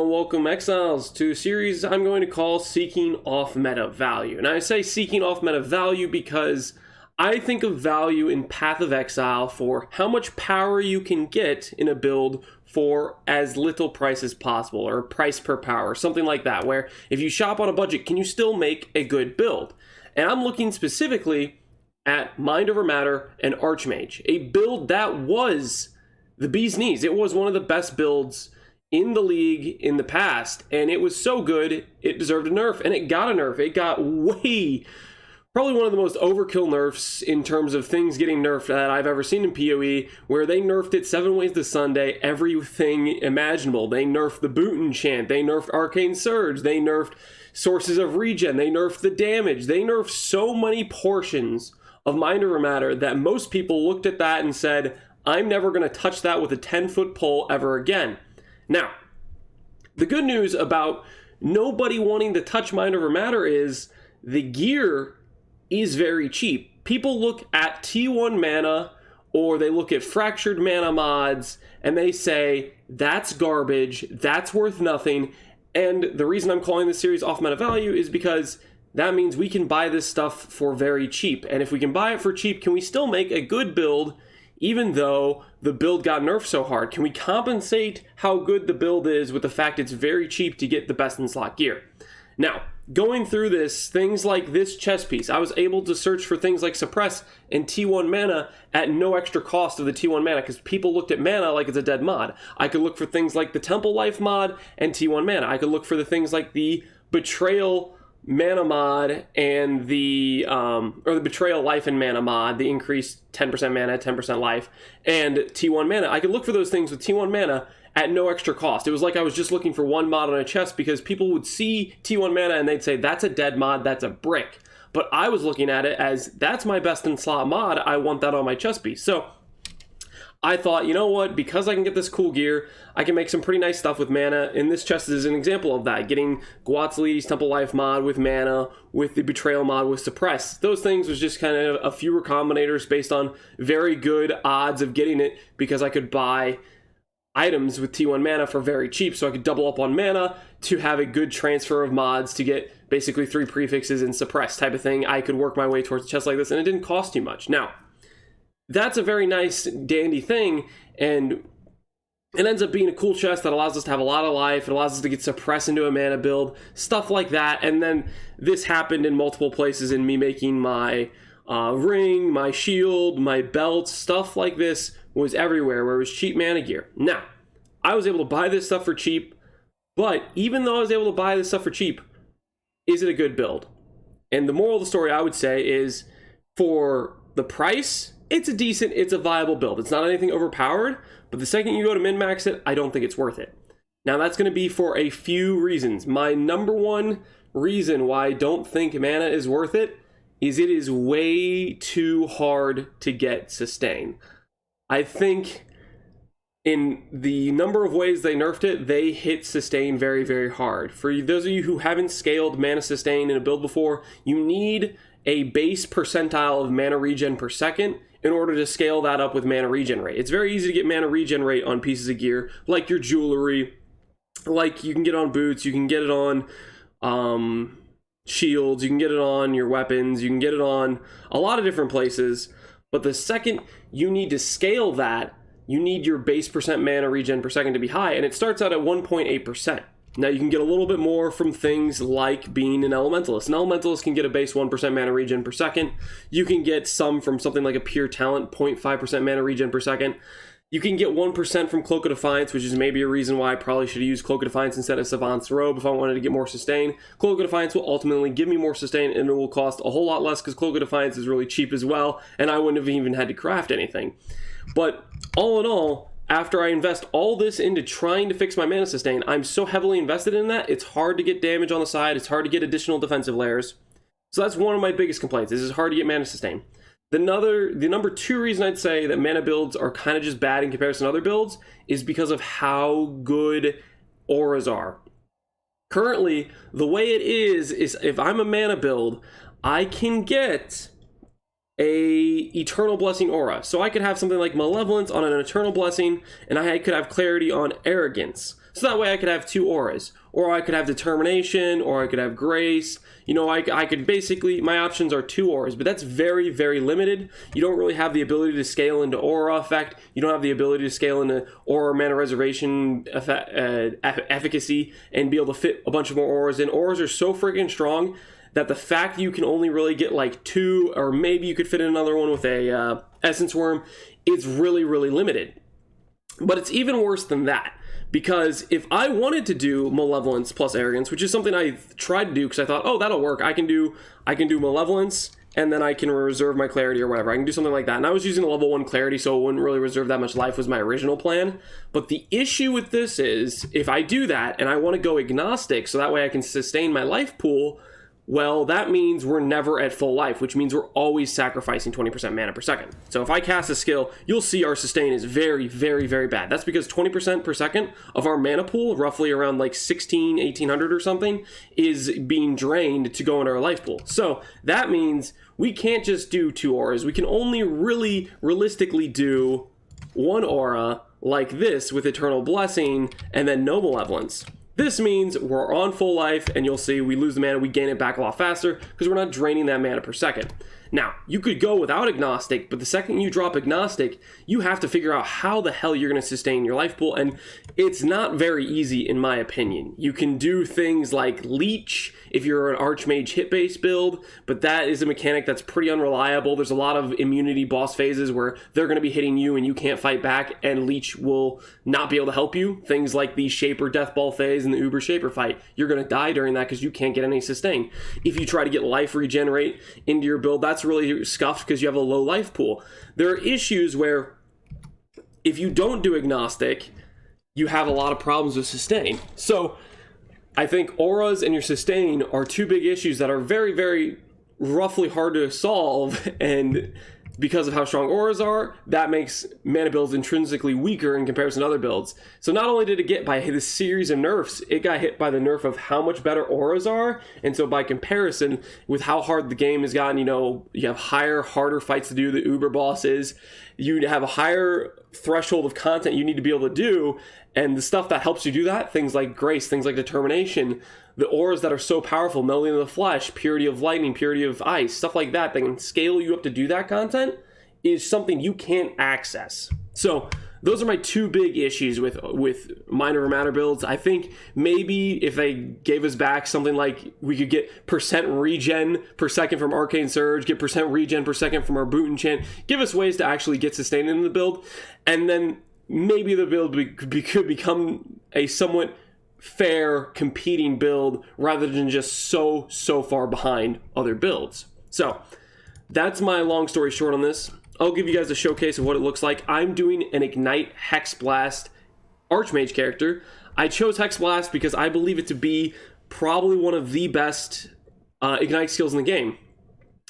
and welcome Exiles to a series I'm going to call Seeking Off Meta Value. And I say seeking off meta value because I think of value in Path of Exile for how much power you can get in a build for as little price as possible, or price per power, something like that, where if you shop on a budget, can you still make a good build? And I'm looking specifically at Mind Over Matter and Archmage, a build that was the bee's knees. It was one of the best builds in the league in the past, and it was so good, it deserved a nerf, and it got a nerf. It got probably one of the most overkill nerfs in terms of things getting nerfed that I've ever seen in PoE, where they nerfed it 7 ways to Sunday, everything imaginable. They nerfed the boot enchant, they nerfed Arcane Surge, they nerfed sources of regen, they nerfed the damage, they nerfed so many portions of Mind Over Matter that most people looked at that and said, I'm never going to touch that with a 10-foot pole ever again. Now, the good news about nobody wanting to touch Mind Over Matter is the gear is very cheap. People look at T1 mana, or they look at fractured mana mods, and they say, that's garbage, that's worth nothing. And the reason I'm calling this series Off Meta Value is because that means we can buy this stuff for very cheap. And if we can buy it for cheap, can we still make a good build even though the build got nerfed so hard? Can we compensate how good the build is with the fact it's very cheap to get the best in slot gear? Now, going through this, things like this chess piece, I was able to search for things like Suppress and T1 mana at no extra cost of the T1 mana, because people looked at mana like it's a dead mod. I could look for things like the Temple Life mod and T1 mana. I could look for the things like the Betrayal mana mod and the Betrayal Life and mana mod, the increased 10% mana, 10% life, and T1 mana. I could look for those things with T1 mana at no extra cost. It was like I was just looking for one mod on a chest, because people would see T1 mana and they'd say, that's a dead mod, that's a brick. But I was looking at it as, that's my best in slot mod, I want that on my chest piece. So I thought, you know what, because I can get this cool gear, I can make some pretty nice stuff with mana, and this chest is an example of that. Getting Guatzalides Temple Life mod with mana, with the Betrayal mod with Suppress. Those things was just kind of a few recombinators based on very good odds of getting it, because I could buy items with T1 mana for very cheap, so I could double up on mana to have a good transfer of mods to get basically 3 prefixes and Suppress type of thing. I could work my way towards a chest like this, and it didn't cost too much. Now, that's a very nice, dandy thing, and it ends up being a cool chest that allows us to have a lot of life. It allows us to get Suppress into a mana build, stuff like that. And then this happened in multiple places in me making my ring, my shield, my belt, stuff like this was everywhere where it was cheap mana gear. Now, I was able to buy this stuff for cheap, but even though I was able to buy this stuff for cheap, is it a good build? And the moral of the story, I would say, is for the price, it's a viable build. It's not anything overpowered, but the second you go to min-max it, I don't think it's worth it. Now, that's going to be for a few reasons. My number one reason why I don't think mana is worth it is way too hard to get sustain. I think in the number of ways they nerfed it, they hit sustain very, very hard. For those of you who haven't scaled mana sustain in a build before, you need a base percentile of mana regen per second in order to scale that up with mana regen rate. It's very easy to get mana regen rate on pieces of gear, like your jewelry, like you can get on boots, you can get it on shields, you can get it on your weapons, you can get it on a lot of different places. But the second you need to scale that, you need your base percent mana regen per second to be high, and it starts out at 1.8%. Now, you can get a little bit more from things like being an Elementalist. An Elementalist can get a base 1% mana regen per second. You can get some from something like a Pure Talent, 0.5% mana regen per second. You can get 1% from Cloak of Defiance, which is maybe a reason why I probably should have used Cloak of Defiance instead of Savant's Robe if I wanted to get more sustain. Cloak of Defiance will ultimately give me more sustain, and it will cost a whole lot less because Cloak of Defiance is really cheap as well, and I wouldn't have even had to craft anything. But all in all, after I invest all this into trying to fix my mana sustain, I'm so heavily invested in that, it's hard to get damage on the side, it's hard to get additional defensive layers. So that's one of my biggest complaints, is it's hard to get mana sustain. The number two reason I'd say that mana builds are kind of just bad in comparison to other builds is because of how good auras are. Currently, the way it is if I'm a mana build, I can get a Eternal Blessing aura. So I could have something like Malevolence on an Eternal Blessing, and I could have Clarity on Arrogance. So that way I could have 2 auras, or I could have determination, or I could have grace. You know, I could basically, my options are 2 auras, but that's very, very limited. You don't really have the ability to scale into aura effect. You don't have the ability to scale into aura mana reservation efficacy and be able to fit a bunch of more auras in. Auras are so freaking strong that the fact you can only really get like 2, or maybe you could fit in another one with a essence worm, is really, really limited. But it's even worse than that, because if I wanted to do Malevolence plus Arrogance, which is something I tried to do because I thought, oh, that'll work. I can do Malevolence, and then I can reserve my Clarity or whatever. I can do something like that. And I was using a level 1 Clarity, so it wouldn't really reserve that much life, was my original plan. But the issue with this is, if I do that and I want to go Agnostic, so that way I can sustain my life pool, well, that means we're never at full life, which means we're always sacrificing 20% mana per second. So if I cast a skill, you'll see our sustain is very, very, very bad. That's because 20% per second of our mana pool, roughly around like 1800 or something, is being drained to go into our life pool. So that means we can't just do 2 auras. We can only really realistically do 1 aura like this with Eternal Blessing and then no Malevolence. This means we're on full life, and you'll see we lose the mana, we gain it back a lot faster because we're not draining that mana per second. Now, you could go without Agnostic, but the second you drop Agnostic, you have to figure out how the hell you're going to sustain your life pool, and it's not very easy in my opinion. You can do things like Leech if you're an Archmage hit-based build, but that is a mechanic that's pretty unreliable. There's a lot of immunity boss phases where they're going to be hitting you and you can't fight back, and Leech will not be able to help you. Things like the Shaper Deathball phase and the Uber Shaper fight, you're going to die during that because you can't get any sustain. If you try to get life regenerate into your build, that's really scuffed because you have a low life pool. There are issues where if you don't do Agnostic, you have a lot of problems with sustain. So I think auras and your sustain are 2 big issues that are very, very roughly hard to solve, and because of how strong auras are, that makes mana builds intrinsically weaker in comparison to other builds. So not only did it get by this series of nerfs, it got hit by the nerf of how much better auras are, and so by comparison with how hard the game has gotten, you know, you have higher, harder fights to do, the Uber bosses, you have a higher threshold of content you need to be able to do, and the stuff that helps you do that, things like Grace, things like Determination, the auras that are so powerful, Melding of the Flesh, Purity of Lightning, Purity of Ice, stuff like that can scale you up to do that content, is something you can't access. So those are my 2 big issues with minor or matter builds. I think maybe if they gave us back something like we could get % regen per second from Arcane Surge, get % regen per second from our Boot Enchant, give us ways to actually get sustain in the build, and then maybe the build could become a somewhat fair competing build rather than just so far behind other builds. So that's my long story short on this. I'll give you guys a showcase of what it looks like. I'm doing an Ignite Hexblast Archmage character. I chose Hexblast because I believe it to be probably one of the best Ignite skills in the game.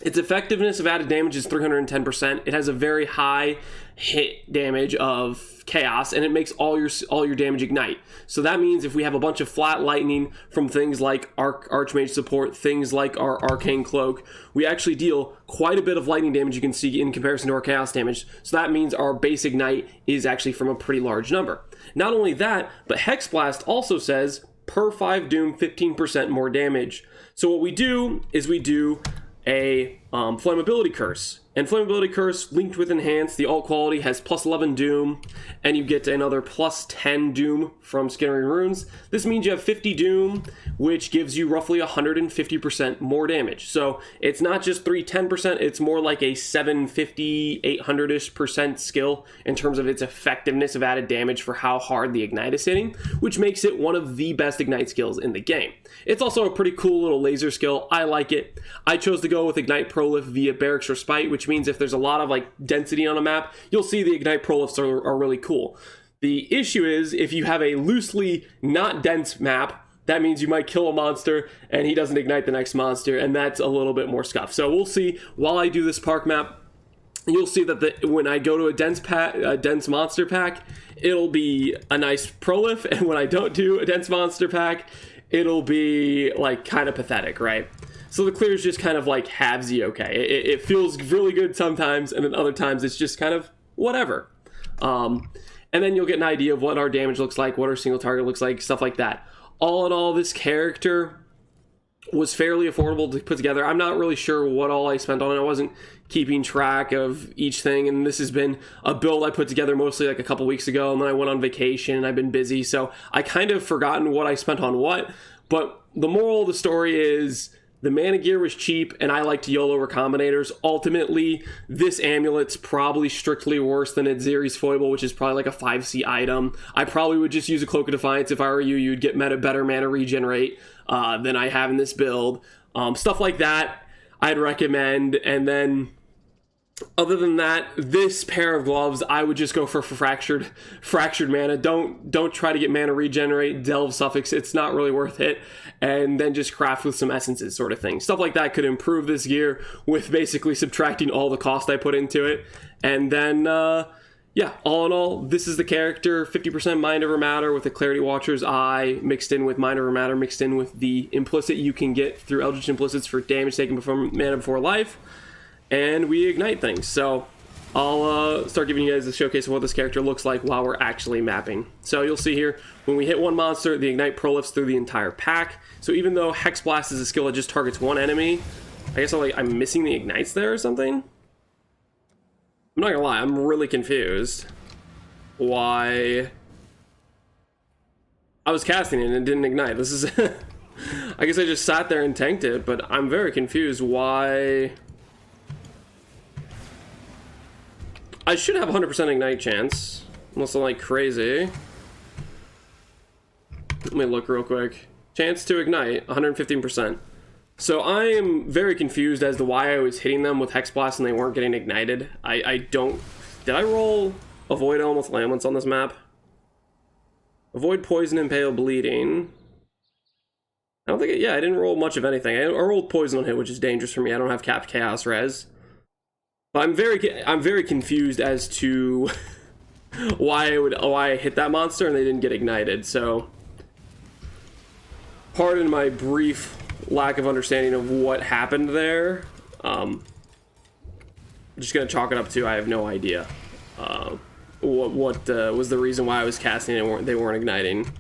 Its effectiveness of added damage is 310%. It has a very high hit damage of chaos, and it makes all your damage ignite. So that means if we have a bunch of flat lightning from things like Archmage support, things like our Arcane Cloak, we actually deal quite a bit of lightning damage, you can see, in comparison to our chaos damage. So that means our base ignite is actually from a pretty large number. Not only that, but Hexblast also says per 5 doom 15% more damage. So what we do is we do a Flammability Curse. And Flammability Curse linked with Enhance, the alt quality has plus 11 Doom, and you get another plus 10 Doom from Skittering Runes. This means you have 50 Doom, which gives you roughly 150% more damage. So it's not just 310%, it's more like a 750, 800-ish% skill in terms of its effectiveness of added damage for how hard the Ignite is hitting, which makes it one of the best Ignite skills in the game. It's also a pretty cool little laser skill. I like it. I chose to go with Ignite Prolif via Barracks Respite, which means if there's a lot of like density on a map, you'll see the Ignite Prolifs are really cool. The issue is if you have a loosely not dense map, that means you might kill a monster and he doesn't ignite the next monster, and that's a little bit more scuff. So we'll see. While I do this park map, you'll see that when I go to a dense monster pack, it'll be a nice Prolif, and when I don't do a dense monster pack, it'll be like kind of pathetic, right? So the clear is just kind of like halvesy okay. It feels really good sometimes, and then other times it's just kind of whatever. And and then you'll get an idea of what our damage looks like, what our single target looks like, stuff like that. All in all, this character was fairly affordable to put together. I'm not really sure what all I spent on it. I wasn't keeping track of each thing, and this has been a build I put together mostly like a couple weeks ago, and then I went on vacation and I've been busy, so I kind of forgotten what I spent on what. But the moral of the story is the mana gear was cheap, and I liked YOLO recombinators. Ultimately, this amulet's probably strictly worse than its Zeri's Foible, which is probably like a 5C item. I probably would just use a Cloak of Defiance if I were you. You'd get better mana regenerate than I have in this build. Stuff like that I'd recommend. And then other than that, this pair of gloves, I would just go for fractured mana. Don't try to get mana regenerate, delve suffix. It's not really worth it. And then just craft with some essences, sort of thing. Stuff like that could improve this gear with basically subtracting all the cost I put into it. And then, yeah, all in all, this is the character. 50% Mind Over Matter with the Clarity Watcher's Eye mixed in with Mind Over Matter, mixed in with the implicit you can get through Eldritch Implicits for damage taken from mana before life. And we ignite things. So I'll start giving you guys a showcase of what this character looks like while we're actually mapping. So you'll see here, when we hit one monster, the ignite prolifts through the entire pack. So even though Hexblast is a skill that just targets one enemy, I guess I'm missing the ignites there or something? I'm not gonna lie, I'm really confused why I was casting it and it didn't ignite. This is I guess I just sat there and tanked it, but I'm very confused why. I should have 100% ignite chance, unless I'm like crazy. Let me look real quick. Chance to ignite, 115%. So I am very confused as to why I was hitting them with Hexblast and they weren't getting ignited. I don't... Did I roll Avoid Elemental Laments on this map? Avoid Poison, Impale, Bleeding. I don't think it... Yeah, I didn't roll much of anything. I rolled Poison on hit, which is dangerous for me. I don't have capped Chaos Res. But I'm very confused as to why I hit that monster and they didn't get ignited. So pardon my brief lack of understanding of what happened there. I'm just gonna chalk it up to I have no idea what was the reason why I was casting and they weren't igniting,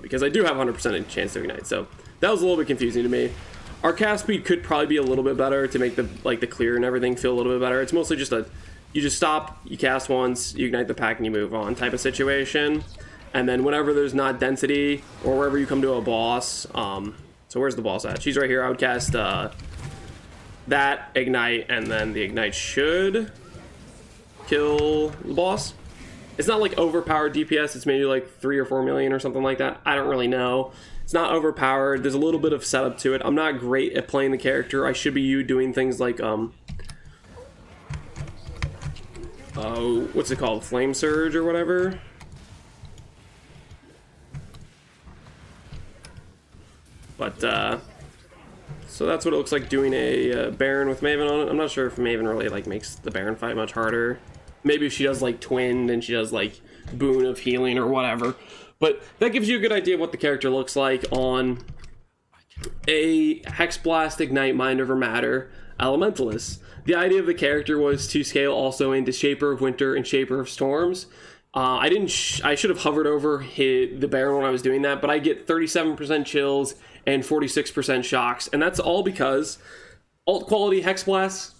because I do have 100% chance to ignite. So that was a little bit confusing to me. Our cast speed could probably be a little bit better to make the clear and everything feel a little bit better. It's mostly just you just stop, you cast once, you ignite the pack, and you move on type of situation. And then whenever there's not density, or wherever you come to a boss, so where's the boss at? She's right here. I would cast that, ignite, and then the ignite should kill the boss. It's not like overpowered DPS, it's maybe like 3 or 4 million or something like that. I don't really know. It's not overpowered. There's a little bit of setup to it. I'm not great at playing the character. I should be doing things like what's it called? Flame Surge or whatever. But so that's what it looks like doing a Baron with Maven on it. I'm not sure if Maven really like makes the Baron fight much harder. Maybe if she does like Twinned and she does like Boon of Healing or whatever. But that gives you a good idea of what the character looks like on a Hexblast, Ignite, Mind Over Matter Elementalist. The idea of the character was to scale also into Shaper of Winter and Shaper of Storms. I should have hovered over the Baron when I was doing that, but I get 37% chills and 46% shocks, and that's all because alt quality Hexblast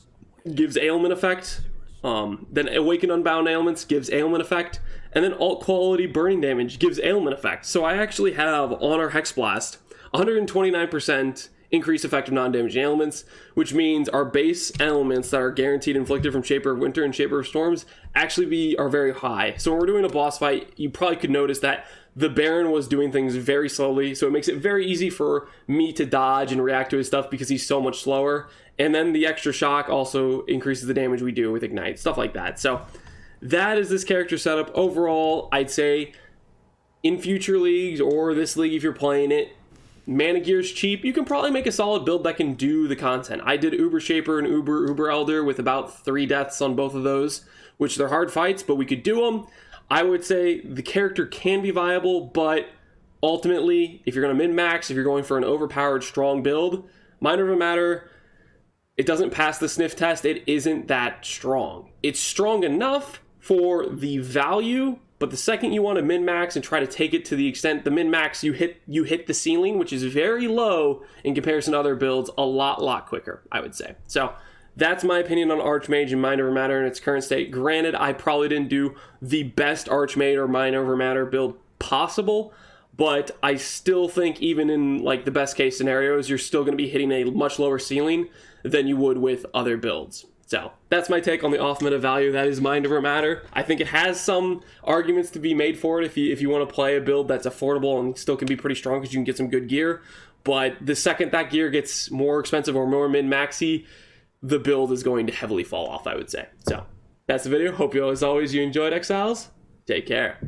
gives ailment effect. Then Awaken Unbound Ailments gives ailment effect, and then alt quality burning damage gives ailment effect. So I actually have on our Hexblast 129% increased effect of non-damaging ailments, which means our base elements that are guaranteed inflicted from Shaper of Winter and Shaper of Storms actually are very high. So when we're doing a boss fight, you probably could notice that the Baron was doing things very slowly, so it makes it very easy for me to dodge and react to his stuff because he's so much slower. And then the extra shock also increases the damage we do with Ignite, stuff like that. So that is this character setup. Overall, I'd say in future leagues or this league if you're playing it, mana gear's cheap. You can probably make a solid build that can do the content. I did Uber Shaper and Uber Elder with about 3 deaths on both of those, which they're hard fights, but we could do them. I would say the character can be viable, but ultimately, if you're going to min-max, if you're going for an overpowered strong build, Mind Over Matter, it doesn't pass the sniff test. It isn't that strong. It's strong enough for the value But the second you want to min-max and try to take it to the extent the min-max, you hit the ceiling, which is very low in comparison to other builds, a lot quicker, I would say. So that's my opinion on Archmage and Mind Over Matter in its current state. Granted, I probably didn't do the best Archmage or Mind Over Matter build possible, but I still think even in like the best case scenarios, you're still going to be hitting a much lower ceiling than you would with other builds. So that's my take on the off meta value. That is Mind Over Matter. I think it has some arguments to be made for it if you want to play a build that's affordable and still can be pretty strong because you can get some good gear. But the second that gear gets more expensive or more min-maxy, the build is going to heavily fall off, I would say. So that's the video. Hope you, as always, you enjoyed, Exiles. Take care.